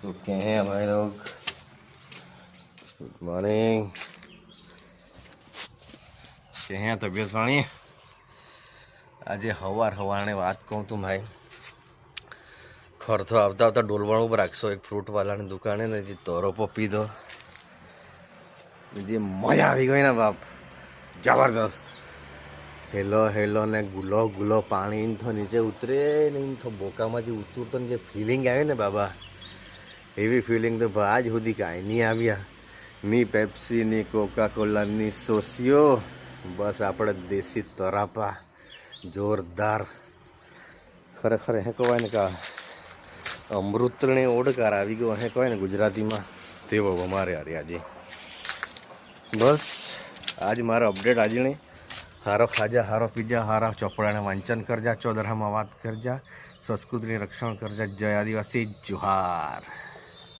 तो क्या है भाई लोग, गुड मॉर्निंग। क्या है तबीयत पानी? आज हवार ने बात कहूँ तो भाई खर्चो आता आता डोलवाणु पर राखशो एक फ्रूट वाला ने दुकाने ने जी तोरो पपी दो जी मजा આવી ગઈ ને બાપ, જબરદસ્ત। હેલો હેલો ને ગુલો ગુલો પાણી તો નીચે ઉતરે ને તો બોકામાંથી ઉતરતો ને જે ફિલિંગ આવે ને બાબા, એવી ફિલિંગ તો આજ સુધી કાંઈ નહીં આવ્યા। ની પેપ્સી ની કોકા કોલા ની સોસિયો, બસ આપણે દેશી તરાપા જોરદાર। ખરેખર હે કહેવાય ને કે અમૃતને ઓડકાર આવી ગયો હે કહેવાય ને ગુજરાતીમાં, તેવો અમારે યાર આજે। બસ આજ મારો અપડેટ આજે નહીં, હારો ખાજા હારો પીજા હારા ચોપડાને વાંચન કરજા, ચોદરામાં વાત કરજા, સંસ્કૃતિની રક્ષણ કરજા। જય આદિવાસી, જોહાર।